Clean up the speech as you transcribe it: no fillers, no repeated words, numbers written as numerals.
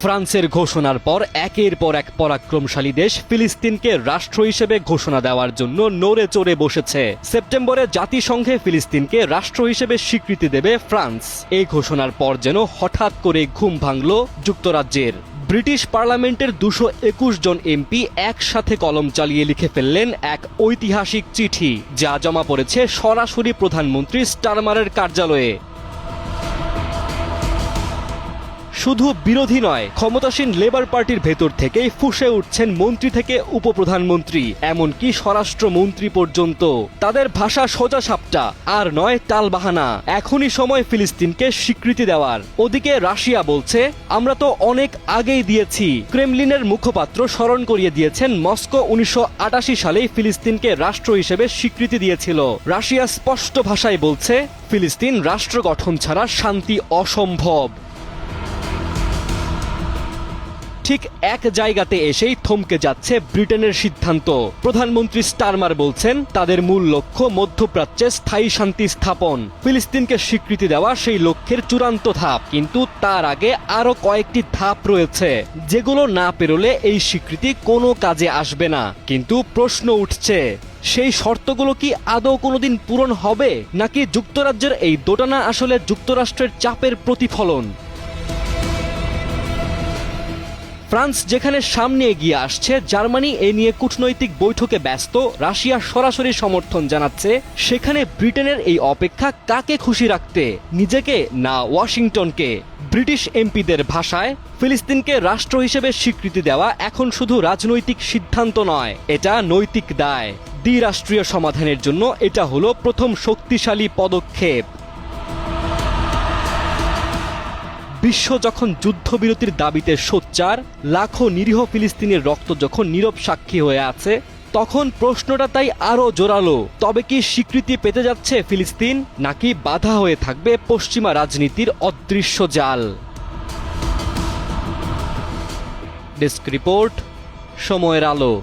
ফ্রান্সের ঘোষণার পর একের পর এক পরাক্রমশালী দেশ ফিলিস্তিনকে রাষ্ট্র হিসেবে ঘোষণা দেওয়ার জন্য নড়ে চড়ে বসেছে। সেপ্টেম্বরে জাতিসংঘে ফিলিস্তিনকে রাষ্ট্র হিসেবে স্বীকৃতি দেবে ফ্রান্স। এই ঘোষণার পর যেন হঠাৎ করে ঘুম ভাঙল যুক্তরাজ্যের। ব্রিটিশ পার্লামেন্টের 221 জন এমপি একসাথে কলম চালিয়ে লিখে ফেললেন এক ঐতিহাসিক চিঠি, যা জমা পড়েছে সরাসরি প্রধানমন্ত্রী স্টারমারের কার্যালয়ে। শুধু বিরোধী নয়, ক্ষমতাসীন লেবার পার্টির ভেতর থেকেই ফুঁসে উঠছেন মন্ত্রী থেকে উপপ্রধানমন্ত্রী, এমনকি স্বরাষ্ট্রমন্ত্রী পর্যন্ত। তাদের ভাষা সোজা সাপটা, আর নয় টালবাহানা। এখনই সময় ফিলিস্তিনকে স্বীকৃতি দেওয়ার। ওদিকে রাশিয়া বলছে, আমরা তো অনেক আগেই দিয়েছি। ক্রেমলিনের মুখপাত্র স্মরণ করিয়ে দিয়েছেন, মস্কো 1988 সালেই ফিলিস্তিনকে রাষ্ট্র হিসেবে স্বীকৃতি দিয়েছিল। রাশিয়া স্পষ্ট ভাষায় বলছে, ফিলিস্তিন রাষ্ট্র গঠন ছাড়া শান্তি অসম্ভব। ঠিক এক জায়গাতে এসেই থমকে যাচ্ছে ব্রিটেনের সিদ্ধান্ত। প্রধানমন্ত্রী স্টারমার বলছেন, তাদের মূল লক্ষ্য মধ্যপ্রাচ্যে স্থায়ী শান্তি স্থাপন। ফিলিস্তিনকে স্বীকৃতি দেওয়া সেই লক্ষ্যের চূড়ান্ত ধাপ, কিন্তু তার আগে আরো কয়েকটি ধাপ রয়েছে, যেগুলো না পেরোলে এই স্বীকৃতি কোনো কাজে আসবে না। কিন্তু প্রশ্ন উঠছে, সেই শর্তগুলো কি আদৌ কোনোদিন পূরণ হবে, নাকি যুক্তরাজ্যের এই দোটানা আসলে যুক্তরাষ্ট্রের চাপের প্রতিফলন? ফ্রান্স যেখানে সামনে এগিয়ে আসছে, জার্মানি এ নিয়ে কূটনৈতিক বৈঠকে ব্যস্ত, রাশিয়া সরাসরি সমর্থন জানাচ্ছে, সেখানে ব্রিটেনের এই অপেক্ষা কাকে খুশি রাখতে, নিজেকে না ওয়াশিংটনকে? ব্রিটিশ এমপিদের ভাষায়, ফিলিস্তিনকে রাষ্ট্র হিসেবে স্বীকৃতি দেওয়া এখন শুধু রাজনৈতিক সিদ্ধান্ত নয়, এটা নৈতিক দায়। দ্বিরাষ্ট্রীয় সমাধানের জন্য এটা হলো প্রথম শক্তিশালী পদক্ষেপ। বিশ্ব যখন যুদ্ধবিরতির দাবিতে সোচ্চার, লাখো নিরীহ ফিলিস্তিনের রক্ত যখন নীরব সাক্ষী হয়ে আছে, তখন প্রশ্নটা তাই আরো জোরালো। তবে কি স্বীকৃতি পেতে যাচ্ছে ফিলিস্তিন, নাকি বাধা হয়ে থাকবে পশ্চিমা রাজনীতির অদৃশ্য জাল? ডেস্ক রিপোর্ট, সময়ের আলো।